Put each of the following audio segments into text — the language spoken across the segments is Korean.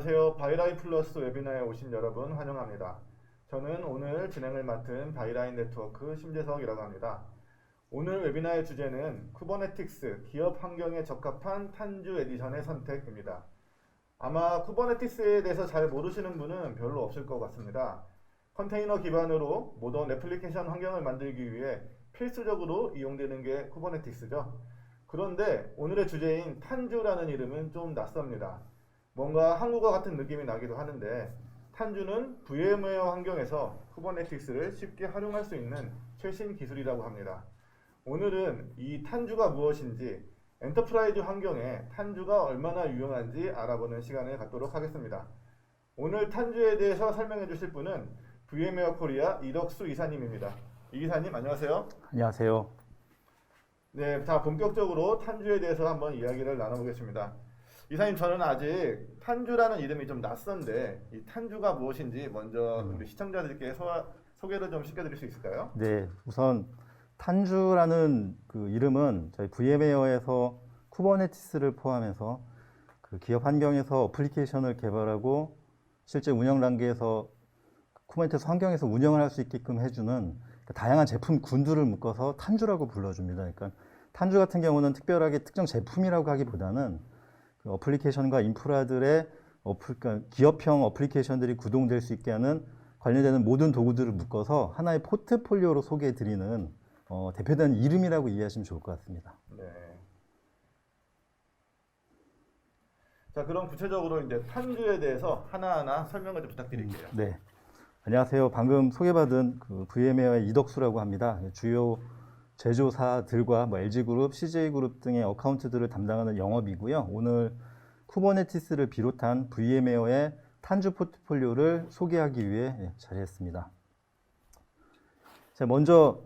안녕하세요. 바이라인 플러스 웨비나에 오신 여러분 환영합니다. 저는 오늘 진행을 맡은 바이라인 네트워크 심재석이라고 합니다. 오늘 웨비나의 주제는 쿠버네티스 기업 환경에 적합한 탄주 에디션의 선택입니다. 아마 쿠버네티스에 대해서 잘 모르시는 분은 별로 없을 것 같습니다. 컨테이너 기반으로 모던 애플리케이션 환경을 만들기 위해 필수적으로 이용되는 게 쿠버네티스죠. 그런데 오늘의 주제인 탄주라는 이름은 좀 낯섭니다. 뭔가 한국어 같은 느낌이 나기도 하는데 탄주는 VM웨어 환경에서 쿠버네티스를 쉽게 활용할 수 있는 최신 기술이라고 합니다. 오늘은 이 탄주가 무엇인지, 엔터프라이즈 환경에 탄주가 얼마나 유용한지 알아보는 시간을 갖도록 하겠습니다. 오늘 탄주에 대해서 설명해 주실 분은 VM웨어 코리아 이덕수 이사님입니다. 이 이사님 안녕하세요. 안녕하세요. 네, 자 본격적으로 탄주에 대해서 한번 이야기를 나눠보겠습니다. 이사님, 저는 아직 탄주라는 이름이 좀 낯선데 이 탄주가 무엇인지 먼저 우리 시청자들께 소개를 좀 시켜드릴 수 있을까요? 네, 우선 탄주라는 그 이름은 저희 VM웨어에서 쿠버네티스를 포함해서 그 기업 환경에서 어플리케이션을 개발하고 실제 운영 단계에서 쿠버네티스 환경에서 운영을 할 수 있게끔 해주는 다양한 제품 군들을 묶어서 탄주라고 불러줍니다. 그러니까 탄주 같은 경우는 특별하게 특정 제품이라고 하기보다는 그 어플리케이션과 인프라들의 그러니까 기업형 어플리케이션들이 구동될 수 있게 하는 관련되는 모든 도구들을 묶어서 하나의 포트폴리오로 소개해드리는 대표되는 이름이라고 이해하시면 좋을 것 같습니다. 네. 자, 그럼 구체적으로 이제 탄주에 대해서 하나하나 설명을 좀 부탁드릴게요. 네. 안녕하세요. 방금 소개받은 그 VM웨어의 이덕수라고 합니다. 주요 제조사들과 LG그룹, CJ그룹 등의 어카운트들을 담당하는 영업이고요. 오늘 쿠버네티스를 비롯한 VM웨어의 탄주 포트폴리오를 소개하기 위해 자리했습니다. 자, 먼저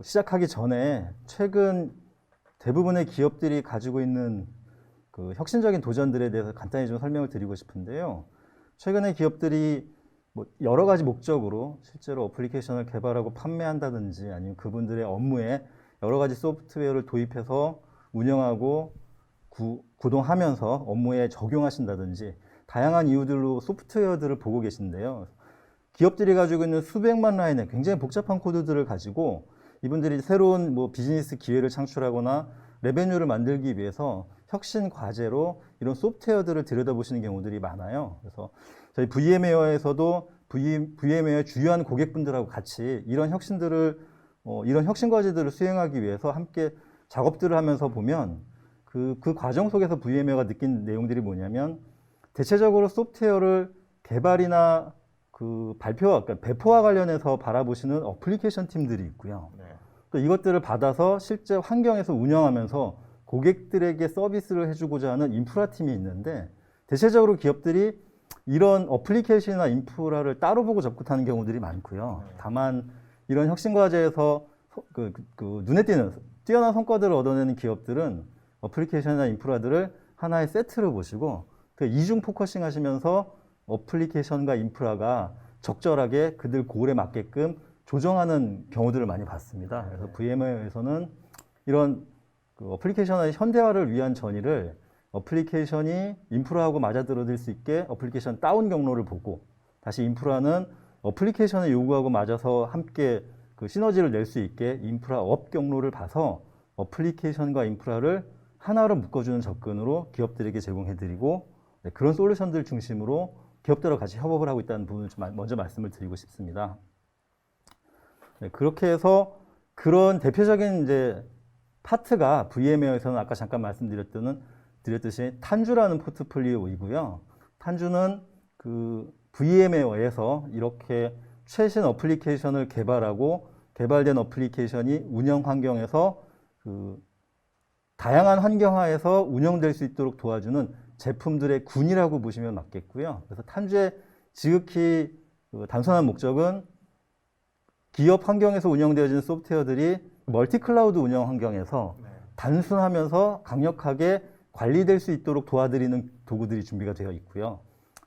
시작하기 전에 최근 대부분의 기업들이 가지고 있는 그 혁신적인 도전들에 대해서 간단히 좀 설명을 드리고 싶은데요. 최근에 기업들이 여러 가지 목적으로 실제로 어플리케이션을 개발하고 판매한다든지 아니면 그분들의 업무에 여러 가지 소프트웨어를 도입해서 운영하고 구동하면서 업무에 적용하신다든지 다양한 이유들로 소프트웨어들을 보고 계신데요. 기업들이 가지고 있는 수백만 라인의 굉장히 복잡한 코드들을 가지고 이분들이 새로운 비즈니스 기회를 창출하거나 레베뉴를 만들기 위해서 혁신 과제로 이런 소프트웨어들을 들여다보시는 경우들이 많아요. 그래서 저희 VM웨어에서도 VM웨어의 주요한 고객분들하고 같이 이런 혁신들을 이런 혁신 과제들을 수행하기 위해서 함께 작업들을 하면서 보면 그 과정 속에서 VM웨어가 느낀 내용들이 뭐냐면 대체적으로 소프트웨어를 개발이나 그러니까 배포와 관련해서 바라보시는 어플리케이션 팀들이 있고요. 네. 또 이것들을 받아서 실제 환경에서 운영하면서 고객들에게 서비스를 해주고자 하는 인프라 팀이 있는데 대체적으로 기업들이 이런 어플리케이션이나 인프라를 따로 보고 접근하는 경우들이 많고요. 다만 이런 혁신 과제에서 눈에 띄는 뛰어난 성과들을 얻어내는 기업들은 어플리케이션이나 인프라들을 하나의 세트로 보시고 그 이중 포커싱 하시면서 어플리케이션과 인프라가 적절하게 그들 고울에 맞게끔 조정하는 경우들을 많이 봤습니다. 그래서 VM웨어에서는 이런 어플리케이션의 현대화를 위한 전의를 어플리케이션이 인프라하고 맞아들어질 수 있게 어플리케이션 다운 경로를 보고 다시 인프라는 어플리케이션의 요구하고 맞아서 함께 그 시너지를 낼 수 있게 인프라 업 경로를 봐서 어플리케이션과 인프라를 하나로 묶어주는 접근으로 기업들에게 제공해드리고 그런 솔루션들 중심으로 기업들과 같이 협업을 하고 있다는 부분을 좀 먼저 말씀을 드리고 싶습니다. 네, 그렇게 해서 그런 대표적인 이제 파트가 VM웨어에서는 아까 잠깐 말씀드렸듯이 탄주라는 포트폴리오이고요. 탄주는 그 VM웨어에서 이렇게 최신 어플리케이션을 개발하고 개발된 어플리케이션이 운영 환경에서 그 다양한 환경하에서 운영될 수 있도록 도와주는 제품들의 군이라고 보시면 맞겠고요. 그래서 탄주의 지극히 단순한 목적은 기업 환경에서 운영되어지는 소프트웨어들이 멀티 클라우드 운영 환경에서 단순하면서 강력하게 관리될 수 있도록 도와드리는 도구들이 준비가 되어 있고요.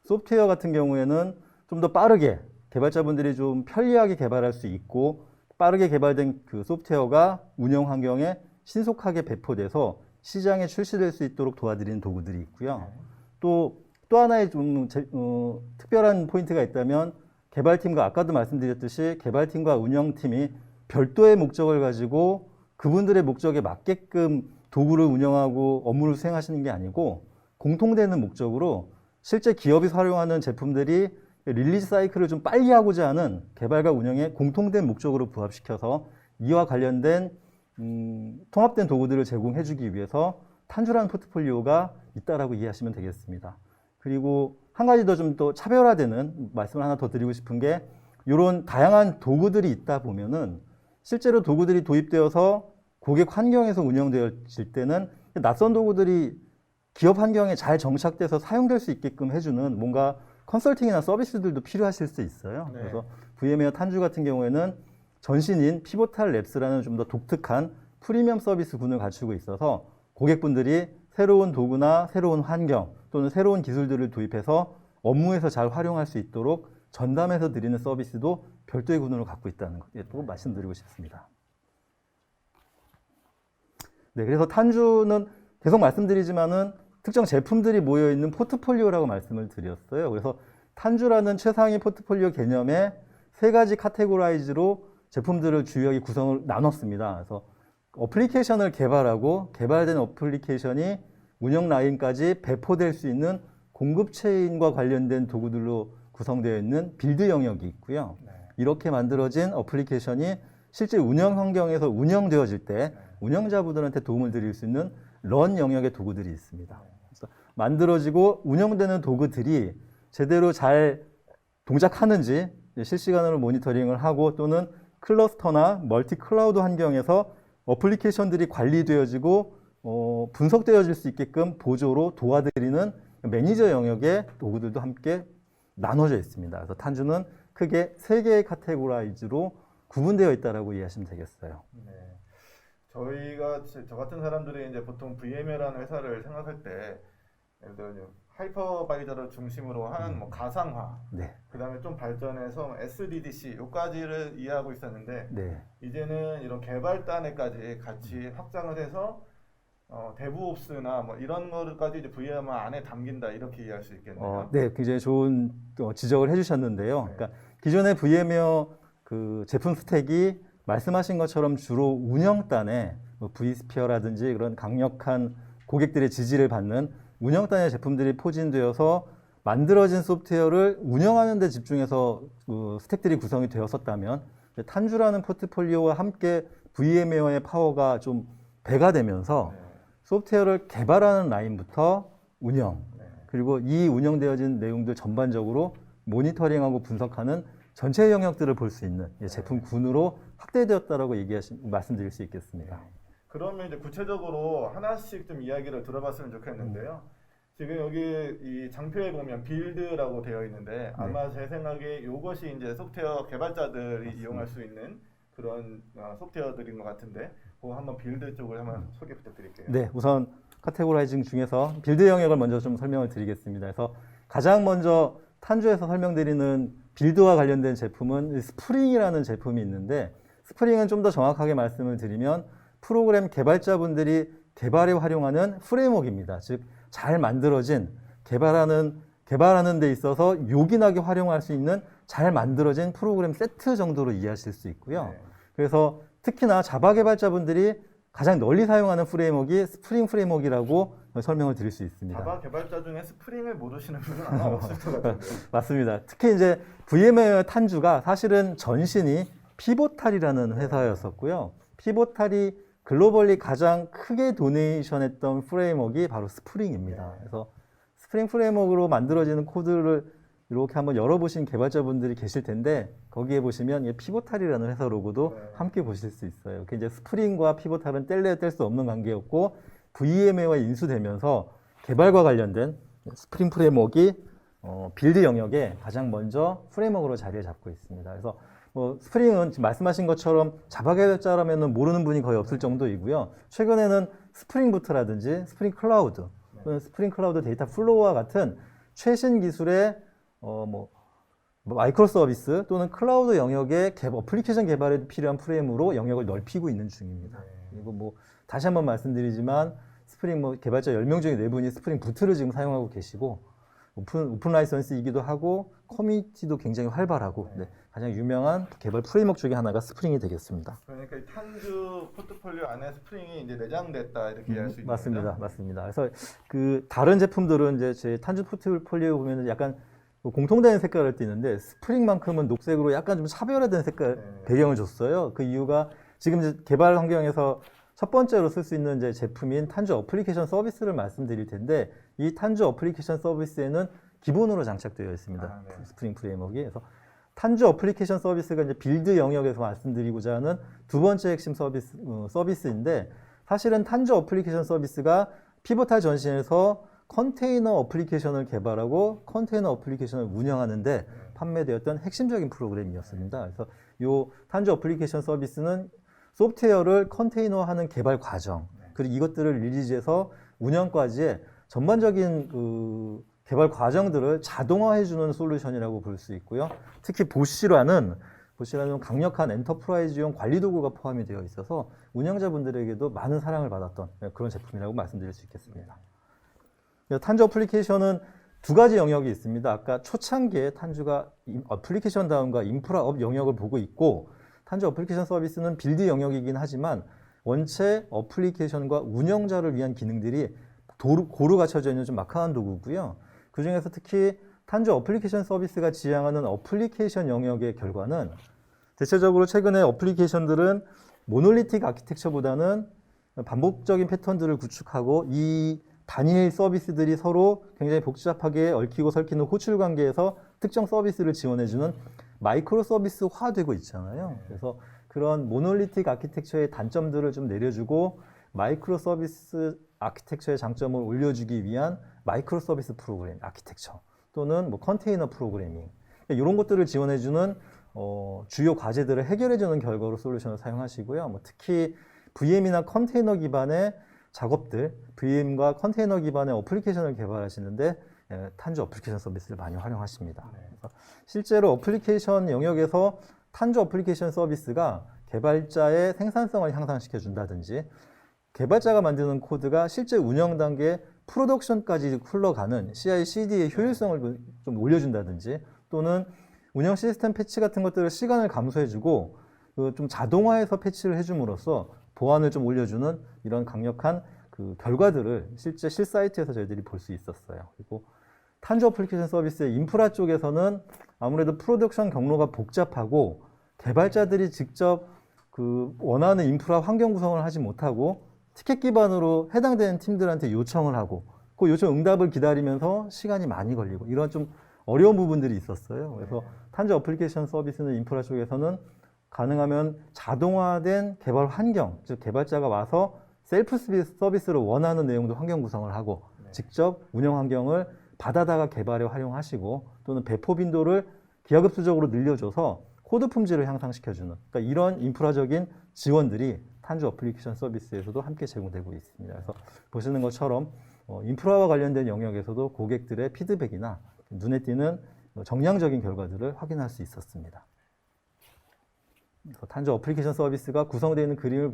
소프트웨어 같은 경우에는 좀 더 빠르게 개발자분들이 좀 편리하게 개발할 수 있고 빠르게 개발된 그 소프트웨어가 운영 환경에 신속하게 배포돼서 시장에 출시될 수 있도록 도와드리는 도구들이 있고요. 또 또 하나의 좀 특별한 포인트가 있다면 개발팀과 아까도 말씀드렸듯이 개발팀과 운영팀이 별도의 목적을 가지고 그분들의 목적에 맞게끔 도구를 운영하고 업무를 수행하시는 게 아니고 공통되는 목적으로 실제 기업이 활용하는 제품들이 릴리즈 사이클을 좀 빨리 하고자 하는 개발과 운영의 공통된 목적으로 부합시켜서 이와 관련된 통합된 도구들을 제공해 주기 위해서 탄주라는 포트폴리오가 있다라고 이해하시면 되겠습니다. 그리고 한 가지 더 좀 더 차별화되는 말씀을 하나 더 드리고 싶은 게 이런 다양한 도구들이 있다 보면은 실제로 도구들이 도입되어서 고객 환경에서 운영되어질 때는 낯선 도구들이 기업 환경에 잘 정착돼서 사용될 수 있게끔 해주는 뭔가 컨설팅이나 서비스들도 필요하실 수 있어요. 네. 그래서 VM웨어 탄주 같은 경우에는 전신인 피보탈 랩스라는 좀 더 독특한 프리미엄 서비스군을 갖추고 있어서 고객분들이 새로운 도구나 새로운 환경 또는 새로운 기술들을 도입해서 업무에서 잘 활용할 수 있도록 전담해서 드리는 서비스도 별도의 군으로 갖고 있다는 것도 말씀드리고 싶습니다. 네, 그래서 탄주는 계속 말씀드리지만은 특정 제품들이 모여있는 포트폴리오라고 말씀을 드렸어요. 그래서 탄주라는 최상위 포트폴리오 개념의 세 가지 카테고라이즈로 제품들을 주요하게 구성을 나눴습니다. 그래서 어플리케이션을 개발하고 개발된 어플리케이션이 운영 라인까지 배포될 수 있는 공급 체인과 관련된 도구들로 구성되어 있는 빌드 영역이 있고요. 네. 이렇게 만들어진 어플리케이션이 실제 운영 환경에서 운영되어질 때 운영자분들한테 도움을 드릴 수 있는 런 영역의 도구들이 있습니다. 그래서 만들어지고 운영되는 도구들이 제대로 잘 동작하는지 실시간으로 모니터링을 하고 또는 클러스터나 멀티 클라우드 환경에서 어플리케이션들이 관리되어지고 분석되어질 수 있게끔 보조로 도와드리는 매니저 영역의 도구들도 함께 나눠져 있습니다. 그래서 탄주는 크게 세 개의 카테고라이즈로 구분되어 있다라고 이해하시면 되겠어요. 네. 저 같은 사람들이 이제 보통 VM웨어라는 회사를 생각할 때 예를 들어 이제 하이퍼바이저를 중심으로 하는 뭐 가상화, 네. 그다음에 좀 발전해서 SDDC 요까지를 이해하고 있었는데 네. 이제는 이런 개발단에까지 같이 확장을 해서 데브옵스나 뭐 이런 거까지 이제 VMware 안에 담긴다 이렇게 이해할 수 있겠네요. 네, 굉장히 좋은 지적을 해주셨는데요. 네. 그러니까 기존의 VM웨어 그 제품 스택이 말씀하신 것처럼 주로 운영단에 뭐 vSphere라든지 그런 강력한 고객들의 지지를 받는 운영단의 제품들이 포진되어서 만들어진 소프트웨어를 운영하는 데 집중해서 스택들이 구성이 되었었다면 탄주라는 포트폴리오와 함께 VM웨어의 파워가 좀 배가 되면서 네. 소프트웨어를 개발하는 라인부터 운영, 네. 그리고 이 운영되어진 내용들 전반적으로 모니터링하고 분석하는 전체 영역들을 볼 수 있는 제품군으로 확대되었다라고 말씀드릴 수 있겠습니다. 그러면 이제 구체적으로 하나씩 좀 이야기를 들어봤으면 좋겠는데요. 지금 여기 이 장표에 보면 빌드라고 되어 있는데 아마 제 생각에 이것이 이제 소프트웨어 개발자들이 이용할 수 있는 그런 소프트웨어들인 것 같은데 그거 한번 빌드 쪽을 한번 소개 부탁드릴게요. 네, 우선 카테고라이징 중에서 빌드 영역을 먼저 좀 설명을 드리겠습니다. 그래서 가장 먼저 탄주에서 설명드리는 빌드와 관련된 제품은 스프링이라는 제품이 있는데 스프링은 좀 더 정확하게 말씀을 드리면 프로그램 개발자분들이 개발에 활용하는 프레임워크입니다. 즉 잘 만들어진 개발하는 데 있어서 요긴하게 활용할 수 있는 잘 만들어진 프로그램 세트 정도로 이해하실 수 있고요. 네. 그래서 특히나 자바 개발자분들이 가장 널리 사용하는 프레임워크가 스프링 프레임워크라고 설명을 드릴 수 있습니다. 자바 개발자 중에 스프링을 모르시는 분은 아마 없을 것 같은데. 맞습니다. 특히 이제 VM웨어 탄주가 사실은 전신이 피보탈이라는 회사였었고요. 피보탈이 글로벌리 가장 크게 도네이션했던 프레임워크가 바로 스프링입니다. 그래서 스프링 프레임워크로 만들어지는 코드를 이렇게 한번 열어보신 개발자분들이 계실 텐데 거기에 보시면 피보탈이라는 회사 로고도 함께 보실 수 있어요. 이제 스프링과 피보탈은 뗄래야 뗄 수 없는 관계였고 VM웨어에 인수되면서 개발과 관련된 스프링 프레임워크가 빌드 영역에 가장 먼저 프레임워크로 자리를 잡고 있습니다. 그래서 스프링은 지금 말씀하신 것처럼 자바 개발자라면 모르는 분이 거의 없을 정도이고요. 최근에는 스프링부트라든지 스프링 클라우드, 또는 스프링 클라우드 데이터 플로우와 같은 최신 기술의 마이크로 서비스 또는 클라우드 영역의 어플리케이션 개발에 필요한 프레임으로 영역을 넓히고 있는 중입니다. 그리고 다시 한번 말씀드리지만 스프링 개발자 10명 중에 4분이 스프링 부트를 지금 사용하고 계시고 오픈 라이선스이기도 하고 커뮤니티도 굉장히 활발하고 가장 유명한 개발 프레임워크 중에 하나가 스프링이 되겠습니다. 그러니까 이 탄주 포트폴리오 안에 스프링이 이제 내장됐다 이렇게 이해할 수 있는 맞습니다, 거죠? 맞습니다. 그래서 그 다른 제품들은 이제 제 탄주 포트폴리오 보면은 약간 공통된 색깔을 띠는데 스프링만큼은 녹색으로 약간 좀 차별화된 색깔 배경을 줬어요. 그 이유가 지금 이제 개발 환경에서 첫 번째로 쓸 수 있는 이제 제품인 탄주 어플리케이션 서비스를 말씀드릴 텐데 이 탄주 어플리케이션 서비스에는 기본으로 장착되어 있습니다. 스프링 프레임워크에. 그래서 탄주 어플리케이션 서비스가 이제 빌드 영역에서 말씀드리고자 하는 두 번째 핵심 서비스인데 사실은 탄주 어플리케이션 서비스가 피보탈 전신에서 컨테이너 어플리케이션을 개발하고 컨테이너 어플리케이션을 운영하는데 판매되었던 핵심적인 프로그램이었습니다. 그래서 이 탄주 어플리케이션 서비스는 소프트웨어를 컨테이너하는 개발 과정 그리고 이것들을 릴리즈해서 운영까지의 전반적인 그 개발 과정들을 자동화해주는 솔루션이라고 볼 수 있고요. 특히 보시라는 강력한 엔터프라이즈용 관리 도구가 포함이 되어 있어서 운영자분들에게도 많은 사랑을 받았던 그런 제품이라고 말씀드릴 수 있겠습니다. 탄주 어플리케이션은 두 가지 영역이 있습니다. 아까 초창기에 탄주가 어플리케이션 다운과 인프라업 영역을 보고 있고 탄주 어플리케이션 서비스는 빌드 영역이긴 하지만 원체 어플리케이션과 운영자를 위한 기능들이 고루 갖춰져 있는 좀 막강한 도구고요. 그 중에서 특히 탄주 어플리케이션 서비스가 지향하는 어플리케이션 영역의 결과는 대체적으로 최근에 어플리케이션들은 모놀리틱 아키텍처보다는 반복적인 패턴들을 구축하고 이 단일 서비스들이 서로 굉장히 복잡하게 얽히고 설키는 호출 관계에서 특정 서비스를 지원해주는 마이크로 서비스화되고 있잖아요. 그래서 그런 모놀리틱 아키텍처의 단점들을 좀 내려주고 마이크로 서비스 아키텍처의 장점을 올려주기 위한 마이크로 서비스 프로그램 아키텍처 또는 뭐 컨테이너 프로그래밍 이런 것들을 지원해주는 주요 과제들을 해결해주는 결과로 솔루션을 사용하시고요. 뭐 특히 VM이나 컨테이너 기반의 작업들, VM과 컨테이너 기반의 어플리케이션을 개발하시는데 탄주 어플리케이션 서비스를 많이 활용하십니다. 그래서 실제로 어플리케이션 영역에서 탄주 어플리케이션 서비스가 개발자의 생산성을 향상시켜 준다든지 개발자가 만드는 코드가 실제 운영 단계 프로덕션까지 흘러가는 CI/CD의 효율성을 좀 올려준다든지 또는 운영 시스템 패치 같은 것들을 시간을 감소해주고 좀 자동화해서 패치를 해줌으로써 보안을 좀 올려주는 이런 강력한 그 결과들을 실제 실사이트에서 저희들이 볼 수 있었어요. 그리고 탄주 어플리케이션 서비스의 인프라 쪽에서는 아무래도 프로덕션 경로가 복잡하고 개발자들이 직접 그 원하는 인프라 환경 구성을 하지 못하고 티켓 기반으로 해당되는 팀들한테 요청을 하고 그 요청 응답을 기다리면서 시간이 많이 걸리고 이런 좀 어려운 부분들이 있었어요. 그래서 탄주 어플리케이션 서비스는 인프라 쪽에서는 가능하면 자동화된 개발 환경, 즉 개발자가 와서 셀프 서비스를 원하는 내용도 환경 구성을 하고 직접 운영 환경을 받아다가 개발에 활용하시고 또는 배포 빈도를 기하급수적으로 늘려줘서 코드 품질을 향상시켜주는 그러니까 이런 인프라적인 지원들이 탄주 어플리케이션 서비스에서도 함께 제공되고 있습니다. 그래서 보시는 것처럼 인프라와 관련된 영역에서도 고객들의 피드백이나 눈에 띄는 정량적인 결과들을 확인할 수 있었습니다. 그래서 탄주 어플리케이션 서비스가 구성되어 있는 그림을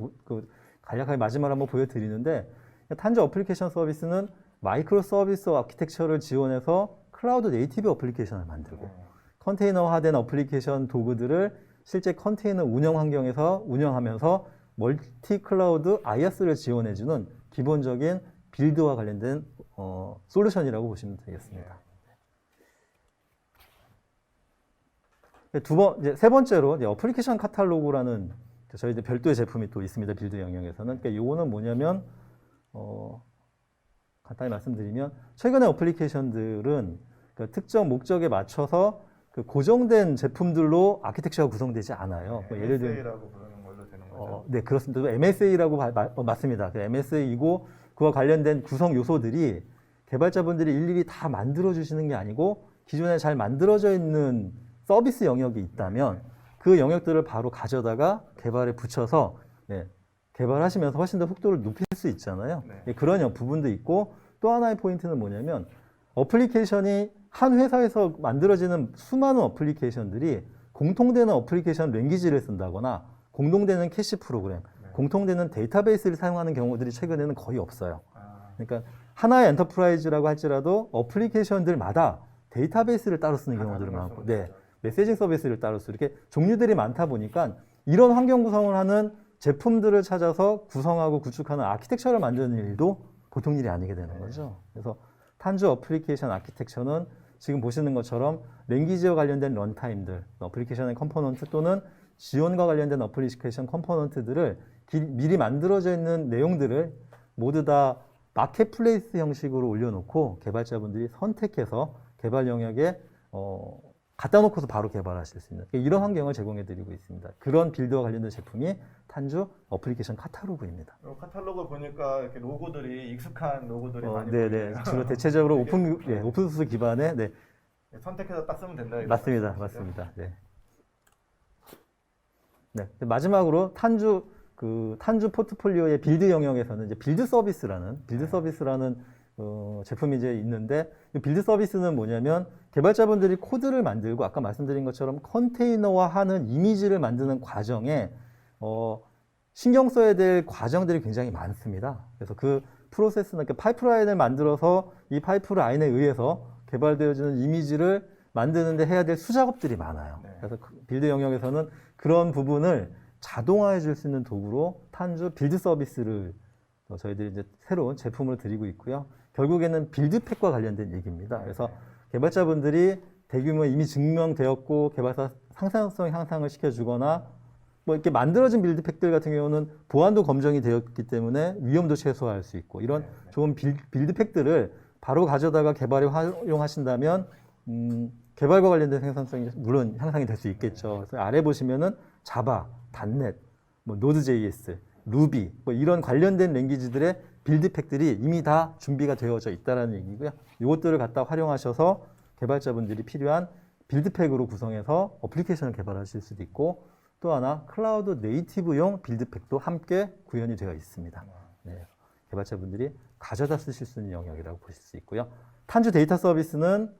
간략하게 마지막으로 한번 보여드리는데 탄주 어플리케이션 서비스는 마이크로 서비스 아키텍처를 지원해서 클라우드 네이티브 어플리케이션을 만들고 컨테이너화된 어플리케이션 도구들을 실제 컨테이너 운영 환경에서 운영하면서 멀티 클라우드 IaaS를 지원해주는 기본적인 빌드와 관련된 솔루션이라고 보시면 되겠습니다. 세 번째로 어플리케이션 카탈로그라는 저희들 별도의 제품이 또 있습니다. 빌드 영역에서는. 그러니까 요거는 뭐냐면 간단히 말씀드리면 최근의 어플리케이션들은 그 특정 목적에 맞춰서 그 고정된 제품들로 아키텍처가 구성되지 않아요. 예를 들면 MSA라고 부르는 걸로 되는 거죠? 네, 그렇습니다. MSA라고 맞습니다. MSA이고 그와 관련된 구성 요소들이 개발자분들이 일일이 다 만들어 주시는 게 아니고 기존에 잘 만들어져 있는 서비스 영역이 있다면 그 영역들을 바로 가져다가 개발에 붙여서 개발하시면서 훨씬 더 속도를 높일 수 있잖아요. 그런 부분도 있고 또 하나의 포인트는 뭐냐면 어플리케이션이 한 회사에서 만들어지는 수많은 어플리케이션들이 공통되는 어플리케이션 랭귀지를 쓴다거나 공동되는 캐시 프로그램, 공통되는 데이터베이스를 사용하는 경우들이 최근에는 거의 없어요. 그러니까 하나의 엔터프라이즈라고 할지라도 어플리케이션들마다 데이터베이스를 따로 쓰는 경우들이 다른 많고, 걸 네, 쓰는 거죠. 메시징 서비스를 따로 쓰고 이렇게 종류들이 많다 보니까 이런 환경 구성을 하는 제품들을 찾아서 구성하고 구축하는 아키텍처를 만드는 일도 보통 일이 아니게 되는 거죠. 그래서 탄주 어플리케이션 아키텍처는 지금 보시는 것처럼 랭귀지와 관련된 런타임들, 어플리케이션의 컴포넌트 또는 지원과 관련된 어플리케이션 컴포넌트들을 미리 만들어져 있는 내용들을 모두 다 마켓플레이스 형식으로 올려놓고 개발자분들이 선택해서 개발 영역에 갖다 놓고서 바로 개발하실 수 있는 이런 환경을 제공해드리고 있습니다. 그런 빌드와 관련된 제품이 탄주 어플리케이션 카탈로그입니다. 카탈로그 보니까 이렇게 로고들이 익숙한 로고들이 많이 네네. 보이네요. 주로 대체적으로 오픈소스 기반의 네, 선택해서 딱 쓰면 된다. 이거 맞습니다. 말씀이시죠? 맞습니다. 네. 네. 마지막으로 탄주 포트폴리오의 빌드 영역에서는 이제 빌드 서비스라는 제품이 이제 있는데 이 빌드 서비스는 뭐냐면 개발자분들이 코드를 만들고 아까 말씀드린 것처럼 컨테이너화하는 이미지를 만드는 과정에 신경 써야 될 과정들이 굉장히 많습니다. 그래서 그 프로세스는 이렇게 파이프라인을 만들어서 이 파이프라인에 의해서 개발되어지는 이미지를 만드는데 해야 될 수작업들이 많아요. 네. 그래서 빌드 영역에서는 그런 부분을 자동화해 줄 수 있는 도구로 탄주 빌드 서비스를 저희들이 이제 새로운 제품을 드리고 있고요. 결국에는 빌드팩과 관련된 얘기입니다. 그래서 개발자분들이 대규모 이미 증명되었고 개발사 상상성 향상을 시켜주거나 뭐 이렇게 만들어진 빌드팩들 같은 경우는 보안도 검증이 되었기 때문에 위험도 최소화할 수 있고 이런 좋은 빌드팩들을 바로 가져다가 개발에 활용하신다면 개발과 관련된 생산성이 물론 향상이 될 수 있겠죠. 그래서 아래 보시면은 자바, .NET, 뭐 Node.js, 루비 뭐 이런 관련된 랭귀지들의 빌드팩들이 이미 다 준비가 되어져 있다는 얘기고요. 이것들을 갖다 활용하셔서 개발자분들이 필요한 빌드팩으로 구성해서 어플리케이션을 개발하실 수도 있고 또 하나 클라우드 네이티브용 빌드팩도 함께 구현이 되어 있습니다. 네, 개발자분들이 가져다 쓰실 수 있는 영역이라고 보실 수 있고요. 탄주 데이터 서비스는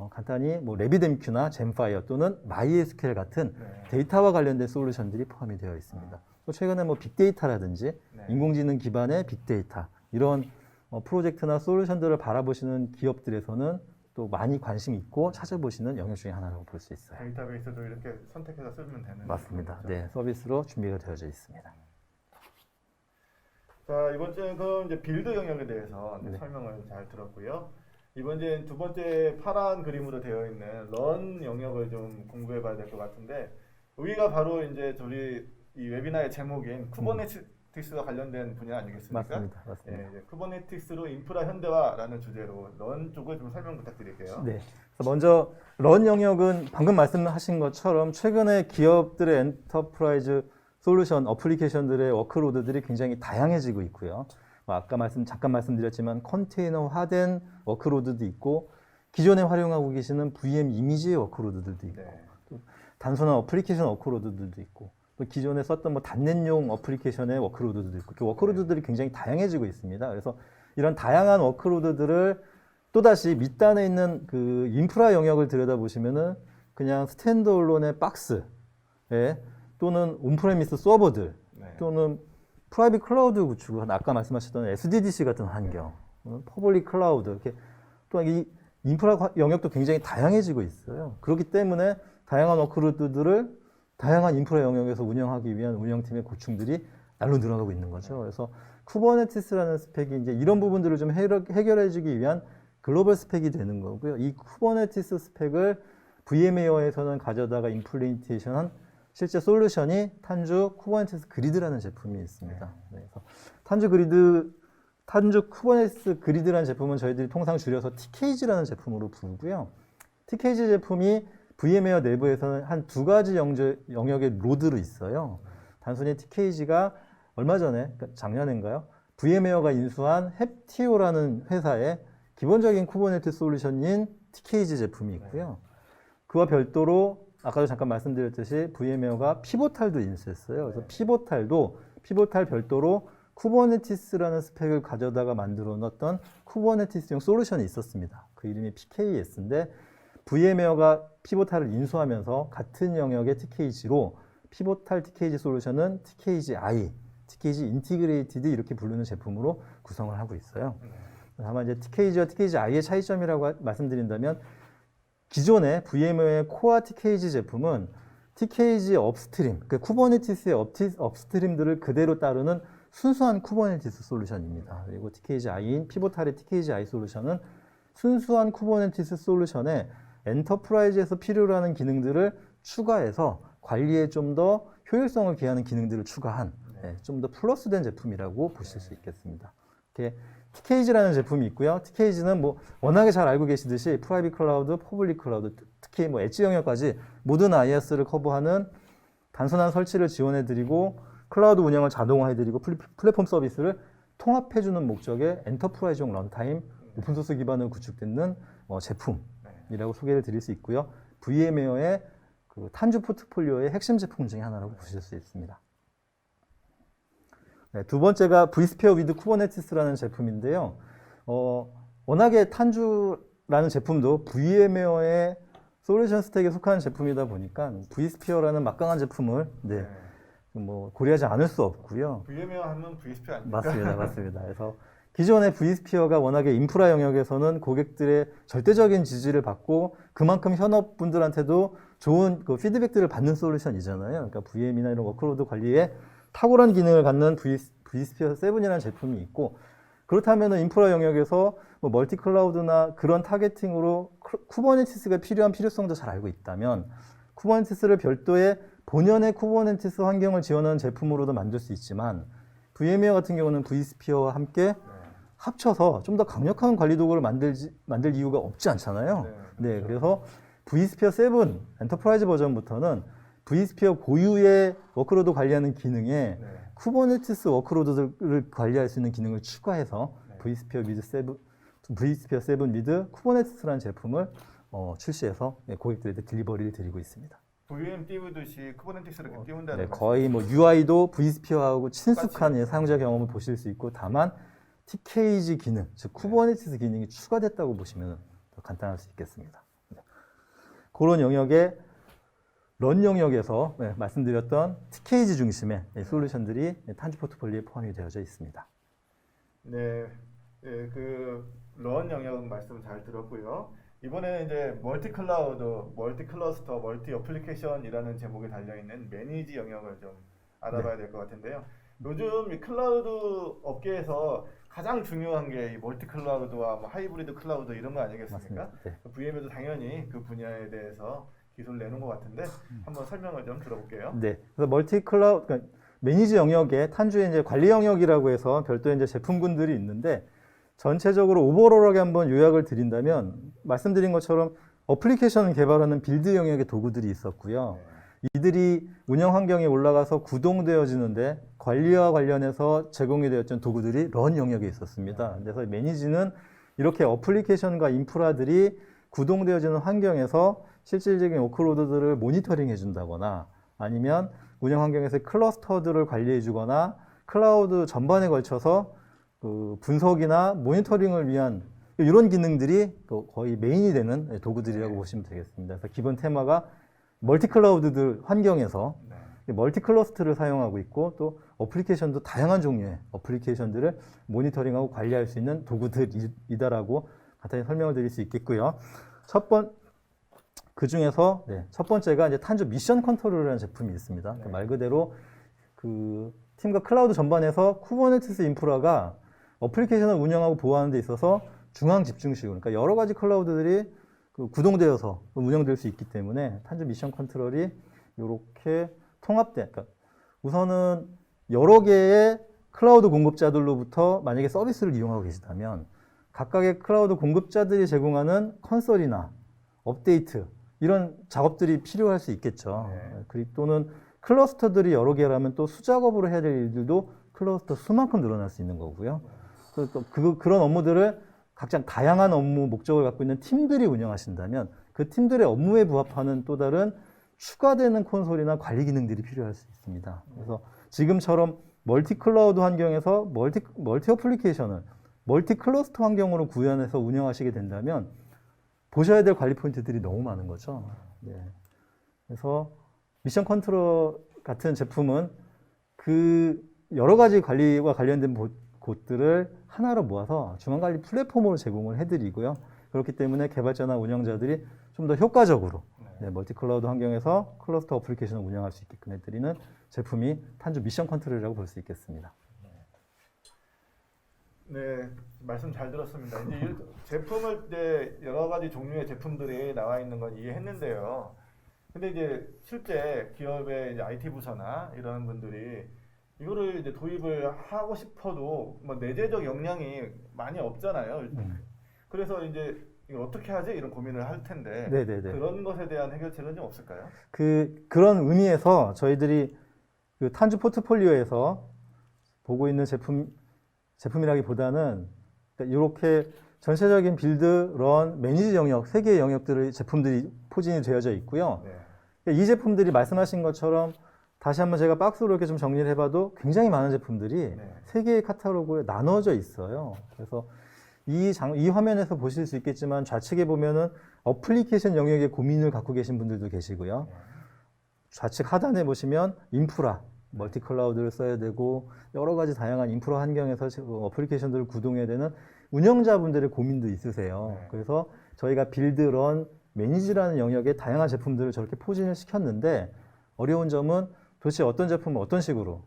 간단히 뭐 RabbitMQ나 젠파이어 또는 MySQL 같은 데이터와 관련된 솔루션들이 포함이 되어 있습니다. 또 최근에 뭐 빅데이터라든지 인공지능 기반의 빅데이터 이런 프로젝트나 솔루션들을 바라보시는 기업들에서는 또 많이 관심 있고 찾아보시는 영역 중에 하나라고 볼 수 있어요. 데이터베이스도 이렇게 선택해서 쓰면 되는 맞습니다. 거죠? 네, 서비스로 준비가 되어져 있습니다. 자, 이번 주는 그럼 이제 빌드 영역에 대해서 네. 설명을 잘 들었고요. 이번 이제 두 번째 파란 그림으로 되어 있는 런 영역을 좀 공부해봐야 될 것 같은데 여기가 바로 이제 저희 이 웨비나의 제목인 쿠버네티스와 관련된 분야 아니겠습니까? 맞습니다. 맞습니다. 예, 이제 쿠버네티스로 인프라 현대화라는 주제로 런 쪽을 좀 설명 부탁드릴게요. 네. 그래서 먼저 런 영역은 방금 말씀하신 것처럼 최근에 기업들의 엔터프라이즈 솔루션 어플리케이션들의 워크로드들이 굉장히 다양해지고 있고요. 아까 잠깐 말씀드렸지만 컨테이너화된 워크로드도 있고 기존에 활용하고 계시는 VM 이미지의 워크로드들도 있고 또 단순한 어플리케이션 워크로드들도 있고 또 기존에 썼던 뭐 .NET용 어플리케이션의 워크로드들도 있고 그 워크로드들이 굉장히 다양해지고 있습니다. 그래서 이런 다양한 워크로드들을 또다시 밑단에 있는 그 인프라 영역을 들여다보시면은 그냥 스탠드얼론의 박스 또는 온프레미스 서버들 또는 프라이빗 클라우드 구축을 아까 말씀하셨던 SDDC 같은 환경, 퍼블릭 클라우드 이렇게 또 이 인프라 영역도 굉장히 다양해지고 있어요. 그렇기 때문에 다양한 워크로드들을 다양한 인프라 영역에서 운영하기 위한 운영팀의 고충들이 날로 늘어나고 있는 거죠. 그래서 쿠버네티스라는 스펙이 이제 이런 부분들을 좀 해결해주기 위한 글로벌 스펙이 되는 거고요. 이 쿠버네티스 스펙을 VM웨어에서는 가져다가 임플리멘테이션한 실제 솔루션이 탄주 쿠버네티스 그리드라는 제품이 있습니다. 그래서 탄주 쿠버네티스 그리드라는 제품은 저희들이 통상 줄여서 TKG라는 제품으로 부르고요. TKG 제품이 VM웨어 내부에서는 한 두 가지 영역의 로드로 있어요. 단순히 TKG가 얼마 전에, 그러니까 작년인가요? VM웨어가 인수한 햅티오라는 회사의 기본적인 쿠버네티스 솔루션인 TKG 제품이 있고요. 그와 별도로 아까도 잠깐 말씀드렸듯이 VM웨어가 피보탈도 인수했어요. 그래서 피보탈 별도로 쿠버네티스라는 스펙을 가져다가 만들어 놓았던 쿠버네티스용 솔루션이 있었습니다. 그 이름이 PKS인데 VM웨어가 피보탈을 인수하면서 같은 영역의 TKG로 피보탈 TKG 솔루션은 TKGI, TKG 인티그레이티드 이렇게 부르는 제품으로 구성을 하고 있어요. 다만 이제 TKG와 TKG-I의 차이점이라고 말씀드린다면 기존의 VM웨어의 코어 TKG 제품은 TKG 업스트림, 그 쿠버네티스의 업스트림들을 그대로 따르는 순수한 쿠버네티스 솔루션입니다. 그리고 TKG-I인 피보탈의 TKG-I 솔루션은 순수한 쿠버네티스 솔루션에 엔터프라이즈에서 필요로 하는 기능들을 추가해서 관리에 좀 더 효율성을 기하는 기능들을 추가한 좀 더 플러스된 제품이라고 보실 수 있겠습니다. 이렇게 TKG라는 제품이 있고요. TKG는 뭐 워낙에 잘 알고 계시듯이 프라이빗 클라우드, 퍼블릭 클라우드, 특히 뭐 엣지 영역까지 모든 IaaS를 커버하는 단순한 설치를 지원해드리고 클라우드 운영을 자동화해드리고 플랫폼 서비스를 통합해주는 목적의 엔터프라이즈용 런타임 오픈소스 기반으로 구축되는 제품이라고 소개를 드릴 수 있고요. VM웨어의 그 탄주 포트폴리오의 핵심 제품 중에 하나라고 보실 수 있습니다. 네, 두 번째가 vSphere with Kubernetis라는 제품인데요. 워낙에 탄주라는 제품도 VM웨어의 솔루션 스택에 속하는 제품이다 보니까 vSphere라는 막강한 제품을 뭐 고려하지 않을 수 없고요. VM웨어 하면 vSphere 아닙니까? 맞습니다, 맞습니다. 그래서 기존의 vSphere가 워낙에 인프라 영역에서는 고객들의 절대적인 지지를 받고 그만큼 현업분들한테도 좋은 그 피드백들을 받는 솔루션이잖아요. 그러니까 VM이나 이런 워크로드 관리에 탁월한 기능을 갖는 vSphere 7이라는 제품이 있고, 그렇다면 인프라 영역에서 뭐 멀티 클라우드나 그런 타겟팅으로 쿠버네티스가 필요한 필요성도 잘 알고 있다면 쿠버네티스를 별도의 본연의 쿠버네티스 환경을 지원하는 제품으로도 만들 수 있지만 VM웨어 같은 경우는 vSphere와 함께 합쳐서 좀 더 강력한 관리 도구를 만들 이유가 없지 않잖아요. 네, 그래서 vSphere 7 엔터프라이즈 버전부터는 vSphere 고유의 워크로드 관리하는 기능에 쿠버네티스 워크로드를 관리할 수 있는 기능을 추가해서 vSphere 7 with 쿠버네티스라는 제품을 출시해서 고객들에게 딜리버리를 드리고 있습니다. VM 띄우듯이 쿠버네티스를 띄운다는 거의 뭐 UI도 vSphere하고 친숙한 사용자 경험을 보실 수 있고, 다만 TKG 기능, 즉 쿠버네티스 기능이 추가됐다고 보시면 더 간단할 수 있겠습니다. 그런 영역에 런 영역에서 말씀드렸던 TKG 중심의 솔루션들이 탄주 포트폴리오에 포함이 되어져 있습니다. 네, 그 런 영역은 말씀 잘 들었고요. 이번에는 이제 멀티 클라우드, 멀티 클러스터, 멀티 어플리케이션이라는 제목에 달려 있는 매니지 영역을 좀 알아봐야 될 것 같은데요. 요즘 이 클라우드 업계에서 가장 중요한 게 이 멀티 클라우드와 뭐 하이브리드 클라우드 이런 거 아니겠습니까? VM에도 당연히 그 분야에 대해서 기술을 내는 것 같은데 한번 설명을 좀 들어볼게요. 네, 그래서 멀티 클라우드, 그러니까 매니지 영역에 탄주의 이제 관리 영역이라고 해서 별도의 이제 제품군들이 있는데, 전체적으로 오버롤하게 한번 요약을 드린다면 말씀드린 것처럼 어플리케이션 개발하는 빌드 영역의 도구들이 있었고요. 이들이 운영 환경에 올라가서 구동되어지는데 관리와 관련해서 제공이 되었던 도구들이 런 영역에 있었습니다. 그래서 매니지는 이렇게 어플리케이션과 인프라들이 구동되어지는 환경에서 실질적인 워크로드들을 모니터링 해준다거나 아니면 운영 환경에서 클러스터들을 관리해 주거나 클라우드 전반에 걸쳐서 그 분석이나 모니터링을 위한 이런 기능들이 거의 메인이 되는 도구들이라고 보시면 되겠습니다. 그래서 기본 테마가 멀티 클라우드들 환경에서 멀티 클러스터를 사용하고 있고, 또 어플리케이션도 다양한 종류의 어플리케이션들을 모니터링하고 관리할 수 있는 도구들이다라고 간단히 설명을 드릴 수 있겠고요. 그 중에서 첫 번째가 이제 탄주 미션 컨트롤이라는 제품이 있습니다. 말 그대로 그 팀과 클라우드 전반에서 쿠버네티스 인프라가 어플리케이션을 운영하고 보호하는 데 있어서 중앙 집중식으로, 그러니까 여러 가지 클라우드들이 구동되어서 운영될 수 있기 때문에 탄주 미션 컨트롤이 이렇게 그러니까 우선은 여러 개의 클라우드 공급자들로부터 만약에 서비스를 이용하고 계시다면 각각의 클라우드 공급자들이 제공하는 컨설이나 업데이트 이런 작업들이 필요할 수 있겠죠. 그리고 또는 클러스터들이 여러 개라면 또 수작업으로 해야 될 일들도 클러스터 수만큼 늘어날 수 있는 거고요. 또 그런 업무들을 각자 다양한 업무 목적을 갖고 있는 팀들이 운영하신다면 그 팀들의 업무에 부합하는 또 다른 추가되는 콘솔이나 관리 기능들이 필요할 수 있습니다. 그래서 지금처럼 멀티 클라우드 환경에서 멀티 어플리케이션을 멀티 클러스터 환경으로 구현해서 운영하시게 된다면 보셔야 될 관리 포인트들이 너무 많은 거죠. 그래서 미션 컨트롤 같은 제품은 그 여러 가지 관리와 관련된 곳들을 하나로 모아서 중앙관리 플랫폼으로 제공을 해드리고요. 그렇기 때문에 개발자나 운영자들이 좀 더 효과적으로 멀티클라우드 환경에서 클러스터 어플리케이션을 운영할 수 있게끔 해드리는 제품이 탄주 미션 컨트롤이라고 볼 수 있겠습니다. 네, 말씀 잘 들었습니다. 이제 이 제품을 이제 여러 가지 종류의 제품들이 나와 있는 건 이해했는데요. 근데 이제 실제 기업의 이제 IT 부서나 이런 분들이 이거를 이제 도입을 하고 싶어도 뭐 내재적 역량이 많이 없잖아요. 그래서 이제 이걸 어떻게 하지? 이런 고민을 할 텐데 네네네. 그런 것에 대한 해결책은 좀 없을까요? 그런 의미에서 저희들이 그 탄주 포트폴리오에서 보고 있는 제품이라기보다는 이렇게 전체적인 빌드, 런, 매니지 영역, 세 개의 영역들의 제품들이 포진이 되어져 있고요. 네. 이 제품들이 말씀하신 것처럼 다시 한번 제가 박스로 이렇게 좀 정리를 해봐도 굉장히 많은 제품들이 네. 세 개의 카탈로그에 나눠져 있어요. 그래서 이 화면에서 보실 수 있겠지만 좌측에 보면은 어플리케이션 영역에 고민을 갖고 계신 분들도 계시고요. 좌측 하단에 보시면 인프라, 멀티클라우드를 써야 되고 여러 가지 다양한 인프라 환경에서 어플리케이션들을 구동해야 되는 운영자분들의 고민도 있으세요. 네. 그래서 저희가 빌드, 런, 매니지라는 영역에 다양한 제품들을 저렇게 포진을 시켰는데 어려운 점은 도대체 어떤 제품을 어떤 식으로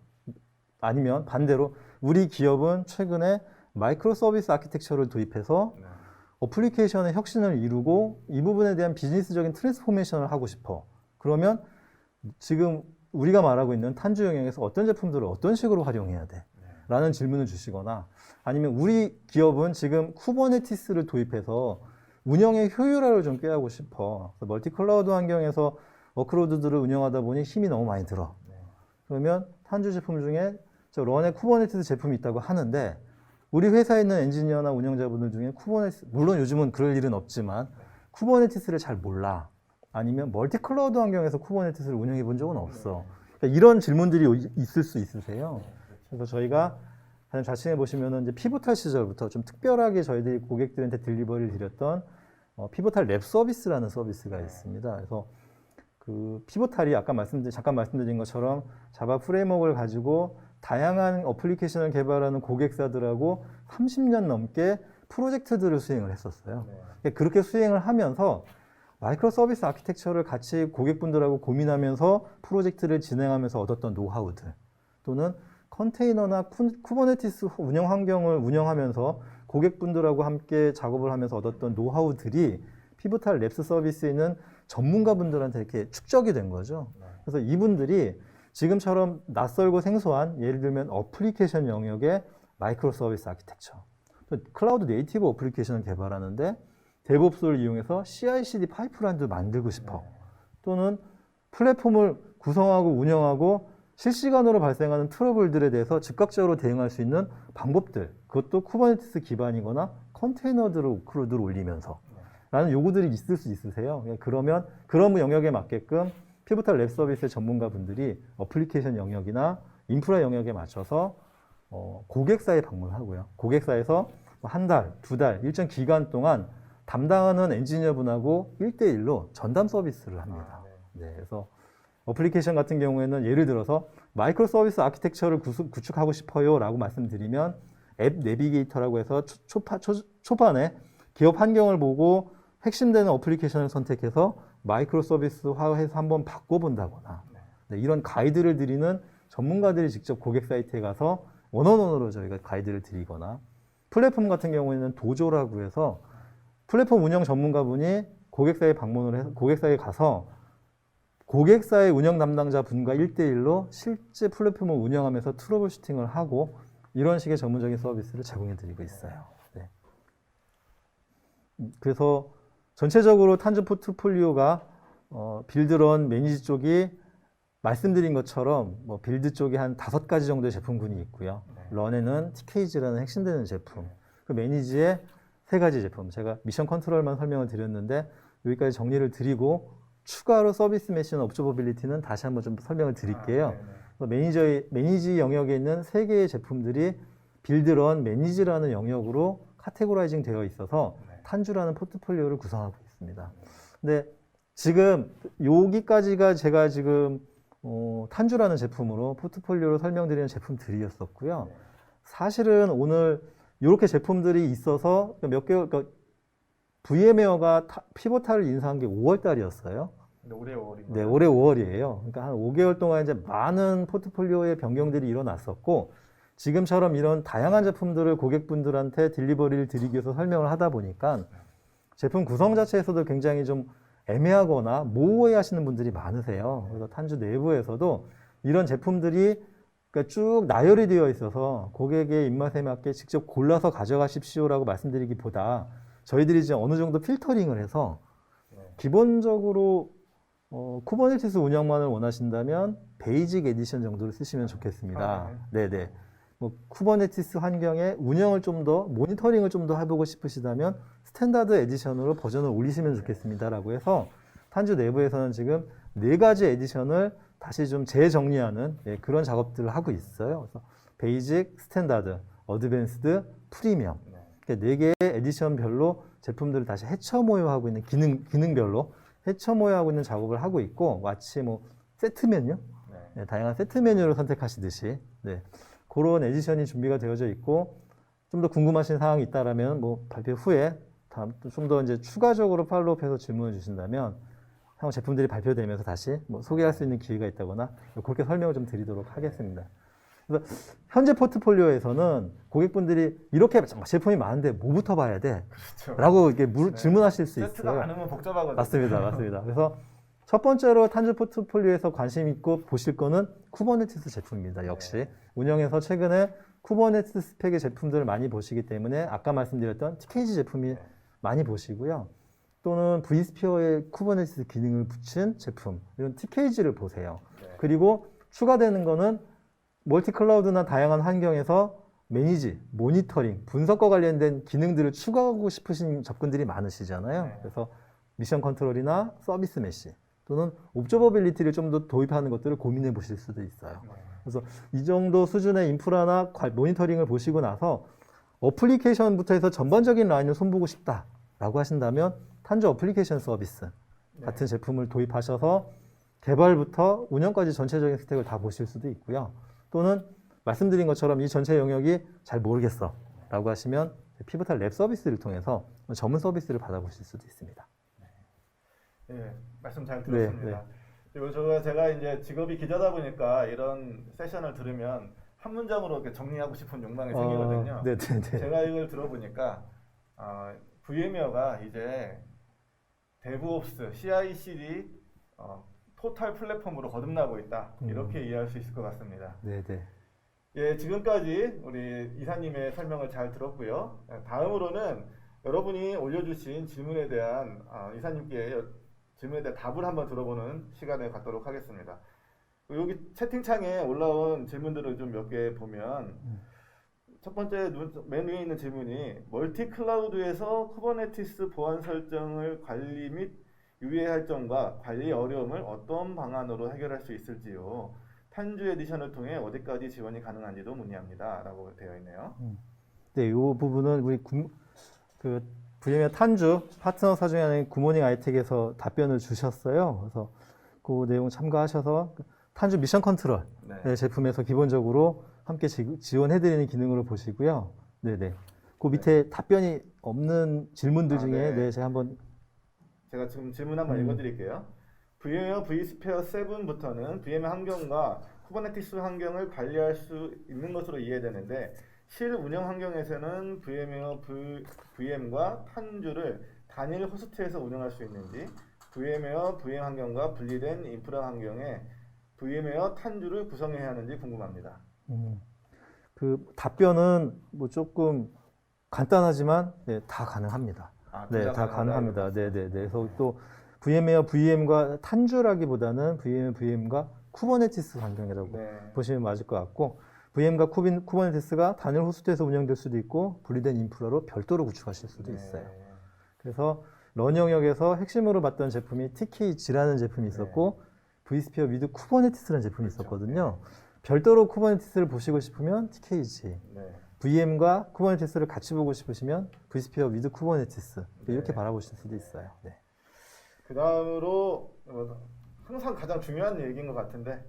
아니면 반대로 우리 기업은 최근에 마이크로 서비스 아키텍처를 도입해서 네. 어플리케이션의 혁신을 이루고 이 부분에 대한 비즈니스적인 트랜스포메이션을 하고 싶어. 그러면 지금 우리가 말하고 있는 탄주 영역에서 어떤 제품들을 어떤 식으로 활용해야 돼? 라는 질문을 주시거나 아니면 우리 기업은 지금 쿠버네티스를 도입해서 운영의 효율화를 좀 꾀하고 싶어. 멀티클라우드 환경에서 워크로드들을 운영하다 보니 힘이 너무 많이 들어. 그러면 탄주 제품 중에 저 런의 쿠버네티스 제품이 있다고 하는데 우리 회사에 있는 엔지니어나 운영자분들 중에 쿠버네티스, 물론 요즘은 그럴 일은 없지만 쿠버네티스를 잘 몰라. 아니면 멀티클라우드 환경에서 쿠버네티스를 운영해 본 적은 없어. 그러니까 이런 질문들이 있을 수 있으세요. 그래서 저희가 한 좌측에 보시면은 이제 피보탈 시절부터 좀 특별하게 저희들이 고객들한테 딜리버리를 드렸던 피보탈 랩 서비스라는 서비스가 있습니다. 그래서 그 피보탈이 잠깐 말씀드린 것처럼 자바 프레임워크를 가지고 다양한 어플리케이션을 개발하는 고객사들하고 30년 넘게 프로젝트들을 수행을 했었어요. 그렇게 수행을 하면서 마이크로 서비스 아키텍처를 같이 고객분들하고 고민하면서 프로젝트를 진행하면서 얻었던 노하우들 또는 컨테이너나 쿠버네티스 운영 환경을 운영하면서 고객분들하고 함께 작업을 하면서 얻었던 노하우들이 피보탈 랩스 서비스에 있는 전문가분들한테 이렇게 축적이 된 거죠. 그래서 이분들이 지금처럼 낯설고 생소한 예를 들면 어플리케이션 영역의 마이크로 서비스 아키텍처, 또 클라우드 네이티브 어플리케이션을 개발하는데 데브옵스를 이용해서 CI/CD 파이프라인도 만들고 싶어. 또는 플랫폼을 구성하고 운영하고 실시간으로 발생하는 트러블들에 대해서 즉각적으로 대응할 수 있는 방법들, 그것도 쿠버네티스 기반이거나 컨테이너들을 워크로드를 올리면서 라는 요구들이 있을 수 있으세요. 그러면 그런 영역에 맞게끔 피보탈 랩 서비스의 전문가분들이 어플리케이션 영역이나 인프라 영역에 맞춰서 고객사에 방문하고요. 고객사에서 한 달, 두 달, 일정 기간 동안 담당하는 엔지니어분하고 1대1로 전담 서비스를 합니다. 네, 그래서 어플리케이션 같은 경우에는 예를 들어서 마이크로 서비스 아키텍처를 구축하고 싶어요 라고 말씀드리면 앱 내비게이터라고 해서 초반에 기업 환경을 보고 핵심되는 어플리케이션을 선택해서 마이크로 서비스화해서 한번 바꿔본다거나 이런 가이드를 드리는 전문가들이 직접 고객 사이트에 가서 원어원으로 저희가 가이드를 드리거나 플랫폼 같은 경우에는 도조라고 해서 플랫폼 운영 전문가분이 고객사에 방문을 해서 고객사에 가서 고객사의 운영 담당자 분과 1대1로 실제 플랫폼을 운영하면서 트러블 슈팅을 하고 이런 식의 전문적인 서비스를 제공해 드리고 있어요. 네. 그래서 전체적으로 탄주 포트폴리오가 빌드런 매니지 쪽이 말씀드린 것처럼 뭐 빌드 쪽에 한 5가지 정도의 제품군이 있고요. 런에는 TKG라는 핵심되는 제품, 그 매니지에 3가지 제품, 제가 미션 컨트롤만 설명을 드렸는데 여기까지 정리를 드리고 추가로 서비스 메시나 옵저버빌리티는 다시 한번 좀 설명을 드릴게요. 매니지 영역에 있는 3개의 제품들이 빌드런 매니지라는 영역으로 카테고라이징 되어 있어서 탄주라는 포트폴리오를 구성하고 있습니다. 근데 지금 여기까지가 제가 지금 탄주라는 제품으로 포트폴리오를 설명드리는 제품들이었었고요. 사실은 오늘 이렇게 제품들이 있어서 몇 개월, 그러니까 VM웨어가 피보타를 인수한 게 5월 달이었어요. 올해 5월인 네, 올해 5월이에요. 그러니까 한 5개월 동안 이제 많은 포트폴리오의 변경들이 일어났었고, 지금처럼 이런 다양한 제품들을 고객분들한테 딜리버리를 드리기 위해서 설명을 하다 보니까 제품 구성 자체에서도 굉장히 좀 애매하거나 모호해 하시는 분들이 많으세요. 그래서 탄주 내부에서도 이런 제품들이 그러니까 쭉 나열이 되어 있어서 고객의 입맛에 맞게 직접 골라서 가져가십시오라고 말씀드리기보다 저희들이 이제 어느 정도 필터링을 해서 기본적으로 쿠버네티스 운영만을 원하신다면 베이직 에디션 정도를 쓰시면 좋겠습니다. 네네. 뭐 쿠버네티스 환경에 운영을 좀 더 모니터링을 좀 더 해보고 싶으시다면 스탠다드 에디션으로 버전을 올리시면 좋겠습니다라고 해서 탄주 내부에서는 지금 4가지 에디션을 다시 좀 재정리하는 그런 작업들을 하고 있어요. 그래서 베이직, 스탠다드, 어드밴스드, 프리미엄 이렇게 4개의 에디션별로 제품들을 다시 해처 모여하고 있는 기능별로 해처 모여하고 있는 작업을 하고 있고 마치 뭐 세트 메뉴, 다양한 세트 메뉴를 선택하시듯이 그런 에디션이 준비가 되어져 있고 좀 더 궁금하신 사항이 있다라면 뭐 발표 후에 좀 더 이제 추가적으로 팔로우업해서 질문을 주신다면 향후 제품들이 발표되면서 다시 뭐 소개할 수 있는 기회가 있다거나 그렇게 설명을 좀 드리도록 하겠습니다. 그래서 현재 포트폴리오에서는 고객분들이 이렇게 제품이 많은데 뭐부터 봐야 돼? 그렇죠. 라고 이렇게 질문하실 수 세트가 있어요. 많으면 복잡하거든요. 맞습니다. 그래서 첫 번째로 탄주 포트폴리오에서 관심 있고 보실 거는 쿠버네티스 제품입니다. 역시 운영에서 최근에 쿠버네티스 스펙의 제품들을 많이 보시기 때문에 아까 말씀드렸던 TKG 제품이 많이 보시고요. 또는 vSphere의 쿠버네티스 기능을 붙인 제품 이런 TKG를 보세요. 그리고 추가되는 거는 멀티 클라우드나 다양한 환경에서 매니지, 모니터링, 분석과 관련된 기능들을 추가하고 싶으신 접근들이 많으시잖아요. 그래서 미션 컨트롤이나 서비스 메시 또는 옵저버빌리티를 좀 더 도입하는 것들을 고민해 보실 수도 있어요. 그래서 이 정도 수준의 인프라나 모니터링을 보시고 나서 어플리케이션부터 해서 전반적인 라인을 손보고 싶다라고 하신다면 탄주 어플리케이션 서비스 같은 제품을 도입하셔서 개발부터 운영까지 전체적인 스택을 다 보실 수도 있고요. 또는 말씀드린 것처럼 이 전체 영역이 잘 모르겠어 라고 하시면 피보탈 랩 서비스를 통해서 전문 서비스를 받아보실 수도 있습니다. 말씀 잘 들었습니다. 그리고 제가 이제 직업이 기자다 보니까 이런 세션을 들으면 한 문장으로 이렇게 정리하고 싶은 욕망이 생기거든요. 제가 이걸 들어보니까 VM웨어가 이제 데브옵스, CI/CD 토탈 플랫폼으로 거듭나고 있다. 이렇게 이해할 수 있을 것 같습니다. 지금까지 우리 이사님의 설명을 잘 들었고요. 다음으로는 여러분이 올려주신 질문에 대한 이사님께 질문에 대한 답을 한번 들어보는 시간을 갖도록 하겠습니다. 여기 채팅창에 올라온 질문들을 좀 몇 개 보면 첫 번째 맨 위에 있는 질문이 멀티 클라우드에서 쿠버네티스 보안 설정을 관리 및 유의할 점과 관리 어려움을 어떤 방안으로 해결할 수 있을지요. 탄주 에디션을 통해 어디까지 지원이 가능한지도 문의합니다. 라고 되어 있네요. 이 부분은 우리 VM웨어 탄주 파트너사 중에 하나인 굿모닝 아이텍에서 답변을 주셨어요. 그래서 그 내용 참고하셔서 탄주 미션 컨트롤 제품에서 기본적으로 함께 지원해드리는 기능으로 보시고요. 그 밑에 답변이 없는 질문들 중에 제가 지금 질문 한번 읽어드릴게요. VM웨어 vSphere 7부터는 VMware 환경과 쿠버네티스 환경을 관리할 수 있는 것으로 이해되는데 실 운영 환경에서는 VM웨어 VM과 탄주를 단일 호스트에서 운영할 수 있는지 VM웨어 VM 환경과 분리된 인프라 환경에 VM웨어 탄주를 구성해야 하는지 궁금합니다. 그 답변은 뭐 조금 간단하지만 다 가능합니다. 다 가능합니다. 그래서 또 VM웨어 VM과 탄주라기보다는 VM웨어 VM과 쿠버네티스 환경이라고 보시면 맞을 것 같고 VM과 쿠버네티스가 단일 호스트에서 운영될 수도 있고 분리된 인프라로 별도로 구축하실 수도 있어요. 그래서 런 영역에서 핵심으로 봤던 제품이 TKG라는 제품이 있었고 vSphere with 쿠버네티스라는 제품이 있었거든요. 별도로 쿠버네티스를 보시고 싶으면 TKG, VM과 쿠버네티스를 같이 보고 싶으시면 vSphere with 쿠버네티스 이렇게 바라보실 수도 있어요. 그 다음으로 항상 가장 중요한 얘기인 것 같은데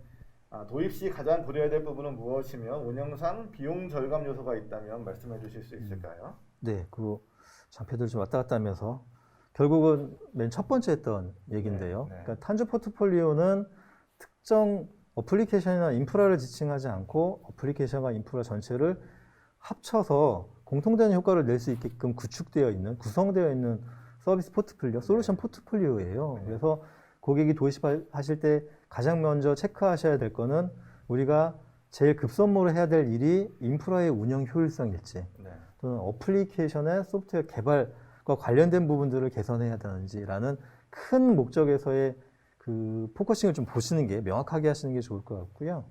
도입 시 가장 고려해야 될 부분은 무엇이며 운영상 비용 절감 요소가 있다면 말씀해 주실 수 있을까요? 네, 그 장표들 좀 왔다 갔다 하면서 결국은 맨 첫 번째 했던 얘기인데요. 네. 그러니까 탄주 포트폴리오는 특정 어플리케이션이나 인프라를 지칭하지 않고 어플리케이션과 인프라 전체를 합쳐서 공통된 효과를 낼 수 있게끔 구축되어 있는, 구성되어 있는 서비스 포트폴리오, 솔루션 포트폴리오예요. 그래서 고객이 도입하실 때 가장 먼저 체크하셔야 될 거는 우리가 제일 급선무로 해야 될 일이 인프라의 운영 효율성일지 네. 또는 어플리케이션의 소프트웨어 개발과 관련된 부분들을 개선해야 되는지라는 큰 목적에서의 그 포커싱을 좀 보시는 게 명확하게 하시는 게 좋을 것 같고요.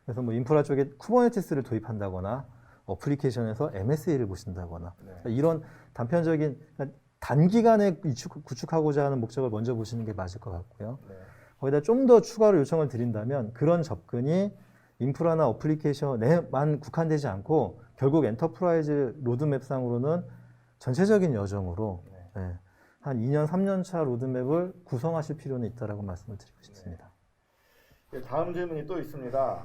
그래서 뭐 인프라 쪽에 쿠버네티스를 도입한다거나 어플리케이션에서 MSA를 보신다거나 네. 이런 단편적인 그러니까 단기간에 구축하고자 하는 목적을 먼저 보시는 게 맞을 것 같고요. 네. 거기다 좀 더 추가로 요청을 드린다면 그런 접근이 인프라나 어플리케이션에만 국한되지 않고 결국 엔터프라이즈 로드맵상으로는 전체적인 여정으로 네, 한 2년, 3년 차 로드맵을 구성하실 필요는 있다라고 말씀을 드리고 싶습니다. 네, 다음 질문이 또 있습니다.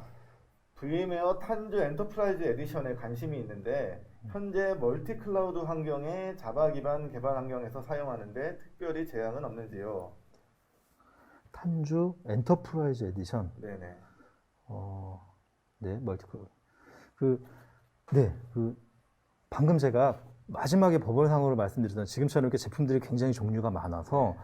VM웨어 탄주 엔터프라이즈 에디션에 관심이 있는데 현재 멀티 클라우드 환경에 자바 기반 개발 환경에서 사용하는데 특별히 제약은 없는지요? 탄주 엔터프라이즈 에디션. 네네. 네, 멀티클. 방금 제가 마지막에 법원상으로 말씀드렸던 지금처럼 이렇게 제품들이 굉장히 종류가 많아서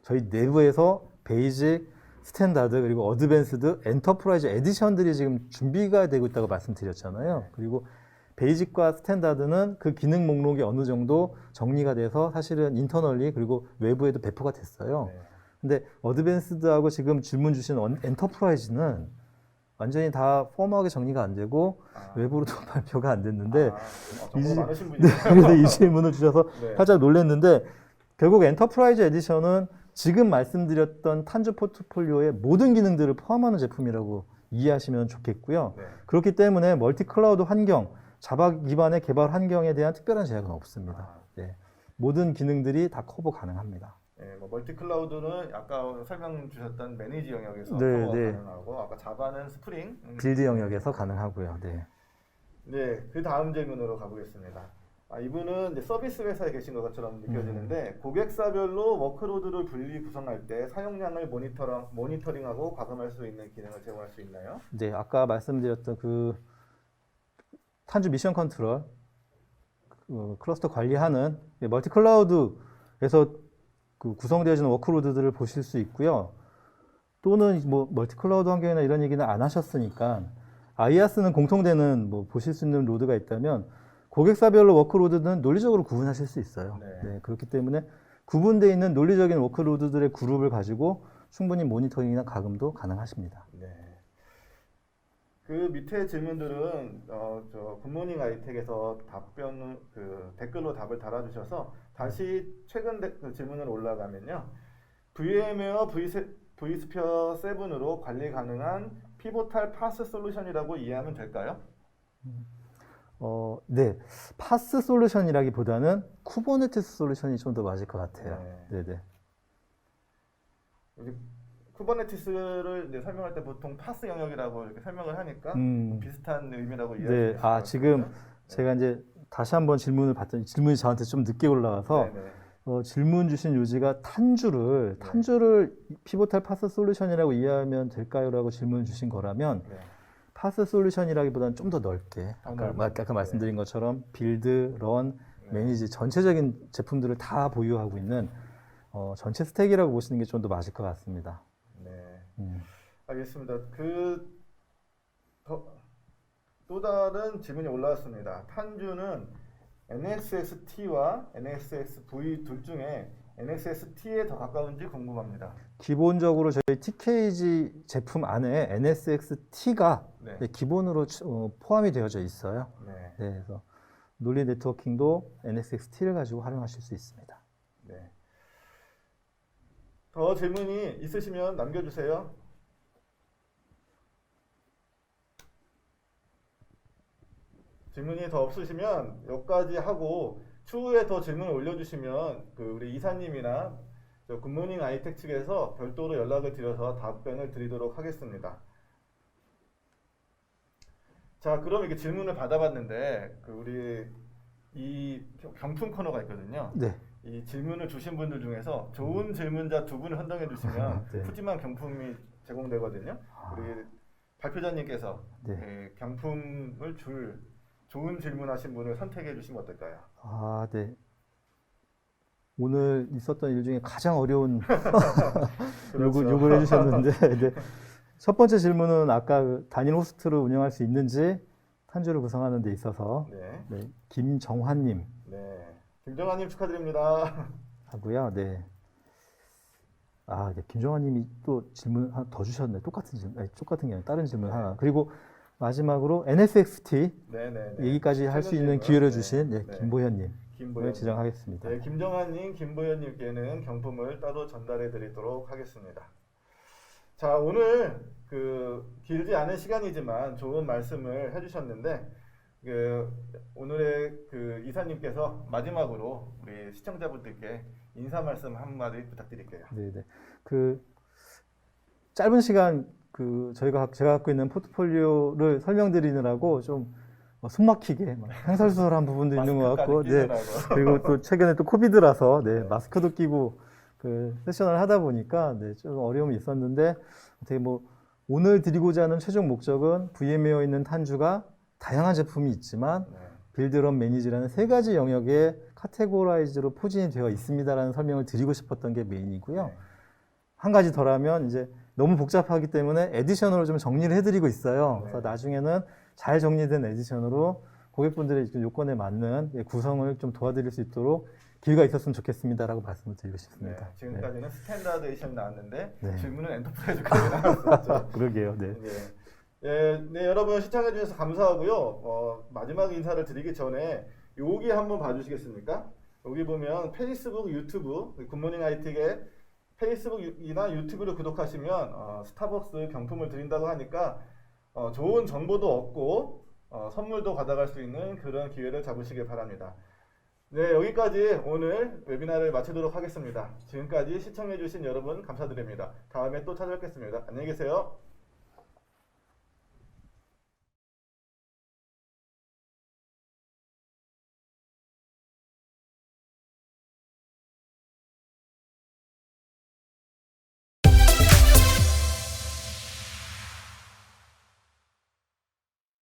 저희 내부에서 베이직, 스탠다드 그리고 어드밴스드, 엔터프라이즈 에디션들이 지금 준비가 되고 있다고 말씀드렸잖아요. 그리고 베이직과 스탠다드는 그 기능 목록이 어느 정도 정리가 돼서 사실은 인터널리 그리고 외부에도 배포가 됐어요. 네. 근데 어드밴스드하고 지금 질문 주신 엔터프라이즈는 완전히 다 폼하게 정리가 안 되고 외부로도 발표가 안 됐는데 정보가 많으신 분이네요. 그래서 이 질문을 주셔서 네. 살짝 놀랐는데 결국 엔터프라이즈 에디션은 지금 말씀드렸던 탄주 포트폴리오의 모든 기능들을 포함하는 제품이라고 이해하시면 좋겠고요. 네. 그렇기 때문에 멀티 클라우드 환경, 자바 기반의 개발 환경에 대한 특별한 제약은 없습니다. 네. 모든 기능들이 다 커버 가능합니다. 네, 뭐 멀티 클라우드는 아까 설명 주셨던 매니지 영역에서 네, 커버가 네. 가능하고 아까 자바는 스프링. 빌드 영역에서 가능하고요. 네. 네, 그 다음 질문으로 가보겠습니다. 이분은 이제 서비스 회사에 계신 것처럼 느껴지는데 고객사별로 워크로드를 분리 구성할 때 사용량을 모니터링하고 과금할 수 있는 기능을 제공할 수 있나요? 네, 아까 말씀드렸던 그 탄주 미션 컨트롤 클러스터 관리하는 멀티 클라우드에서 그 구성되어지는 워크로드들을 보실 수 있고요. 또는 뭐 멀티 클라우드 환경이나 이런 얘기는 안 하셨으니까 IaaS는 공통되는 뭐 보실 수 있는 로드가 있다면 고객사별로 워크로드는 논리적으로 구분하실 수 있어요. 네, 그렇기 때문에 구분되어 있는 논리적인 워크로드들의 그룹을 가지고 충분히 모니터링이나 가금도 가능하십니다. 네. 그 밑에 질문들은 저 굿모닝 아이텍에서 댓글로 답을 달아주셔서 다시 최근 그 질문을 올라가면요. VM웨어 vSphere 7으로 관리 가능한 피보탈 파스 솔루션이라고 이해하면 될까요? 네. 파스 솔루션이라기보다는 쿠버네티스 솔루션이 좀 더 맞을 것 같아요. 네, 네. 쿠버네티스를 이제 설명할 때 보통 파스 영역이라고 이렇게 설명을 하니까 비슷한 의미라고 이해할 수 네. 있을 것 같아요. 지금 제가 이제 다시 한번 질문을 봤더니 질문이 저한테 좀 늦게 올라와서 질문 주신 요지가 탄주를 피보탈 파스 솔루션이라고 이해하면 될까요?라고 질문 주신 거라면 파스 솔루션이라기보다는 좀 더 넓게 아까 말씀드린 것처럼 빌드, 런, 매니지 전체적인 제품들을 다 보유하고 있는 전체 스택이라고 보시는 게 좀 더 맞을 것 같습니다. 네, 알겠습니다. 또 다른 질문이 올라왔습니다. 탄주는 NSX-T와 NSX-V 둘 중에 NSX-T에 더 가까운지 궁금합니다. 기본적으로 저희 TKG 제품 안에 NSX-T가 기본으로 포함이 되어져 있어요. 네, 그래서 논리 네트워킹도 NSX-T를 가지고 활용하실 수 있습니다. 네. 더 질문이 있으시면 남겨주세요. 질문이 더 없으시면 여기까지 하고 추후에 더 질문을 올려주시면 우리 이사님이나 굿모닝 아이텍 측에서 별도로 연락을 드려서 답변을 드리도록 하겠습니다. 자, 그럼 이렇게 질문을 받아봤는데 그 우리 이 경품 코너가 있거든요. 네. 이 질문을 주신 분들 중에서 좋은 질문자 두 분을 선정해 주시면 네. 푸짐한 경품이 제공되거든요. 우리 발표자님께서 네. 경품을 줄 좋은 질문하신 분을 선택해 주시면 어떨까요? 아, 네. 오늘 있었던 일 중에 가장 어려운 그렇죠. 요구를 해주셨는데, 네. 첫 번째 질문은 아까 그 단일 호스트를 운영할 수 있는지 탄주를 구성하는 데 있어서 네. 네, 김정환님 네. 김정환님 축하드립니다. 하고요. 네. 아, 네. 김정환님이 또 질문 하나 더 주셨네. 똑같은 질문, 아니, 똑같은 게 아니라 다른 질문 하나. 그리고 마지막으로 NSXT 네네네. 얘기까지 할 수 최근 있는 질문. 기회를 네. 주신 네. 김보현님을 김보현. 지정하겠습니다. 네, 김정환님, 김보현님께는 경품을 따로 전달해 드리도록 하겠습니다. 자, 오늘 그 길지 않은 시간이지만 좋은 말씀을 해주셨는데 그 오늘의 그 이사님께서 마지막으로 우리 시청자분들께 인사 말씀 한마디 부탁드릴게요. 네네. 그 짧은 시간 그 제가 갖고 있는 포트폴리오를 설명드리느라고 좀 숨막히게 막 횡설수설한 부분도 있는 것 같고, 네. 그리고 또 최근에 또 코비드라서 네, 마스크도 끼고 그 세션을 하다 보니까 네, 좀 어려움이 있었는데 어떻게 뭐 오늘 드리고자 하는 최종 목적은 VM웨어에 있는 탄주가 다양한 제품이 있지만 네. 빌드런 매니지라는 세 가지 영역에 카테고라이즈로 포진이 되어 있습니다라는 설명을 드리고 싶었던 게 메인이고요. 네. 한 가지 더라면 이제 너무 복잡하기 때문에 에디션으로 좀 정리를 해드리고 있어요. 네. 그래서 나중에는 잘 정리된 에디션으로 고객분들의 요건에 맞는 구성을 좀 도와드릴 수 있도록 기회가 있었으면 좋겠습니다라고 말씀을 드리고 네, 싶습니다. 지금까지는 스탠다드 에디션 나왔는데 네. 질문은 엔터프라이즈까지 나왔었죠. 그러게요. 네. 네. 네, 여러분 시청해 주셔서 감사하고요. 마지막 인사를 드리기 전에 여기 한번 봐주시겠습니까? 여기 보면 페이스북, 유튜브, 굿모닝 IT의 페이스북이나 유튜브를 구독하시면 스타벅스 경품을 드린다고 하니까 좋은 정보도 얻고 선물도 받아갈 수 있는 그런 기회를 잡으시길 바랍니다. 네, 여기까지 오늘 웨비나를 마치도록 하겠습니다. 지금까지 시청해 주신 여러분 감사드립니다. 다음에 또 찾아뵙겠습니다. 안녕히 계세요.